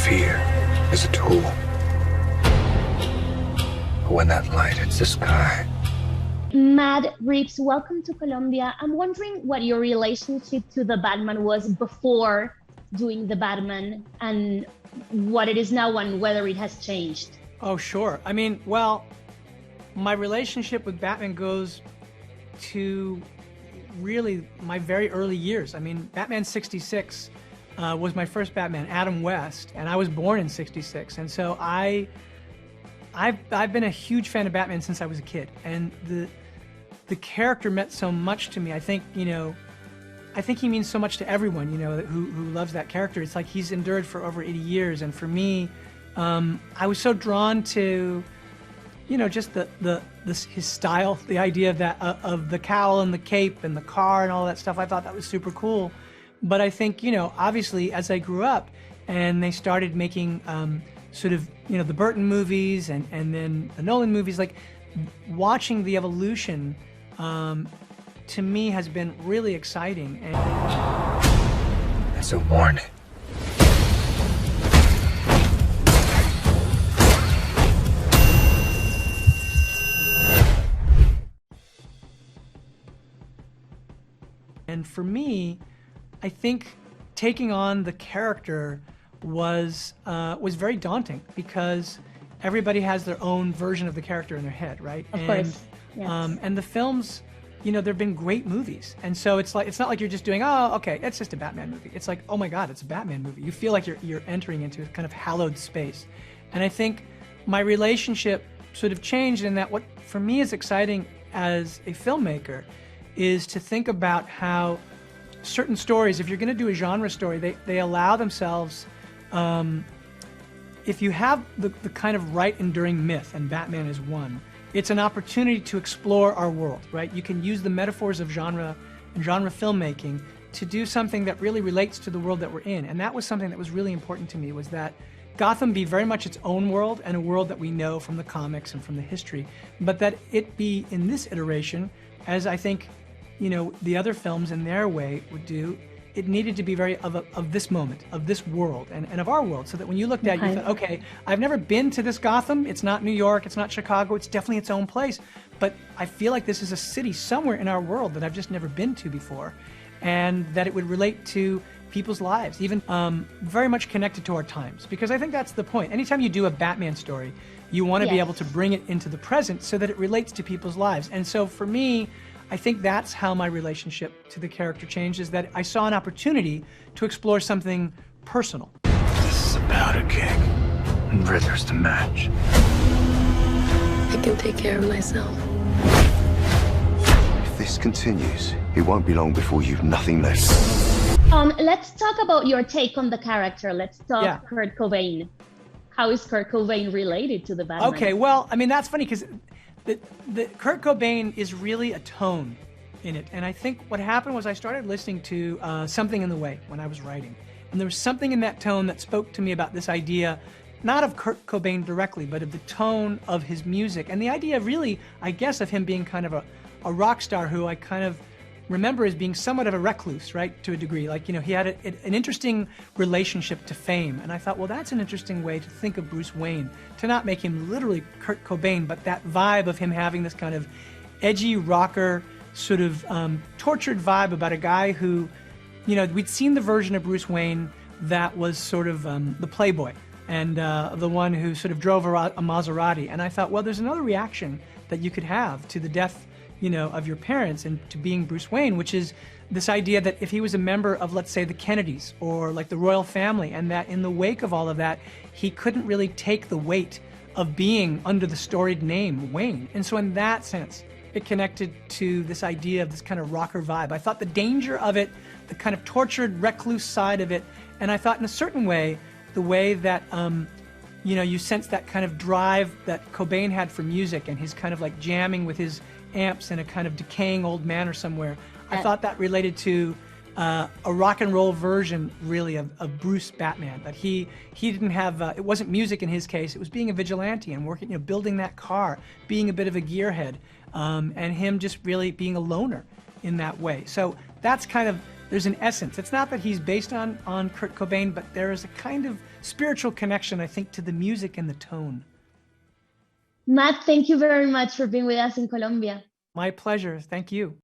fear is a tool. But when that light hits the sky... Matt Reeves, welcome to Colombia. I'm wondering what your relationship to the Batman was before doing the Batman and what it is now and whether it has changed. Oh, sure. I mean, well, my relationship with Batman goes to really my very early years. I mean, Batman 66 was my first Batman, Adam West, and I was born in 66. And so I've been a huge fan of Batman since I was a kid. And the character meant so much to me. I think, I think he means so much to everyone, who loves that character. It's like he's endured for over 80 years. And for me, I was so drawn to, just his style, the idea of that, of the cowl and the cape and the car and all that stuff. I thought that was super cool. But I think, obviously as I grew up and they started making sort of, the Burton movies and then the Nolan movies, like watching the evolution to me has been really exciting. And it's a warning. And for me, I think taking on the character was very daunting because everybody has their own version of the character in their head, right? Of course. Yes. And the films, there've been great movies, and so it's not like you're just doing, oh, okay, it's just a Batman movie. It's like, oh my God, it's a Batman movie. You feel like you're entering into a kind of hallowed space, and I think my relationship sort of changed in that what for me is exciting as a filmmaker is to think about how certain stories, if you're going to do a genre story, they allow themselves, if you have the kind of right enduring myth, and Batman is one, it's an opportunity to explore our world, right? You can use the metaphors of genre and genre filmmaking to do something that really relates to the world that we're in. And that was something that was really important to me, was that Gotham be very much its own world and a world that we know from the comics and from the history, but that it be in this iteration, as I think, the other films in their way would do, it needed to be very of this moment, of this world, and of our world, so that when you looked at it, you thought, okay, I've never been to this Gotham, it's not New York, it's not Chicago, it's definitely its own place, but I feel like this is a city somewhere in our world that I've just never been to before, and that it would relate to people's lives, even very much connected to our times, because I think that's the point. Anytime you do a Batman story, you want to be able to bring it into the present so that it relates to people's lives. And so for me, I think that's how my relationship to the character changed, is that I saw an opportunity to explore something personal. This is a powder keg, and Riddler's the match. I can take care of myself. If this continues, it won't be long before you've nothing left. Let's talk about your take on the character. Let's talk Kurt Cobain. How is Kurt Cobain related to the Batman? Okay, well, I mean, that's funny because the Kurt Cobain is really a tone in it. And I think what happened was I started listening to Something in the Way when I was writing. And there was something in that tone that spoke to me about this idea, not of Kurt Cobain directly, but of the tone of his music. And the idea really, I guess, of him being kind of a rock star who I kind of remember as being somewhat of a recluse, right, to a degree. Like, he had an interesting relationship to fame. And I thought, well, that's an interesting way to think of Bruce Wayne, to not make him literally Kurt Cobain, but that vibe of him having this kind of edgy rocker, sort of tortured vibe about a guy who, we'd seen the version of Bruce Wayne that was sort of the playboy and the one who sort of drove a Maserati. And I thought, well, there's another reaction that you could have to the death of your parents and to being Bruce Wayne, which is this idea that if he was a member of, let's say, the Kennedys or like the royal family, and that in the wake of all of that, he couldn't really take the weight of being under the storied name Wayne. And so in that sense, it connected to this idea of this kind of rocker vibe. I thought the danger of it, the kind of tortured, recluse side of it, and I thought in a certain way, the way that, you sense that kind of drive that Cobain had for music and his kind of like jamming with his amps in a kind of decaying old manor somewhere. I thought that related to a rock and roll version, really, of Bruce Batman. That he didn't have, it wasn't music in his case, it was being a vigilante and working, building that car, being a bit of a gearhead, and him just really being a loner in that way. So that's kind of there's an essence. It's not that he's based on Kurt Cobain, but there is a kind of spiritual connection, I think, to the music and the tone. Matt, thank you very much for being with us in Colombia. My pleasure. Thank you.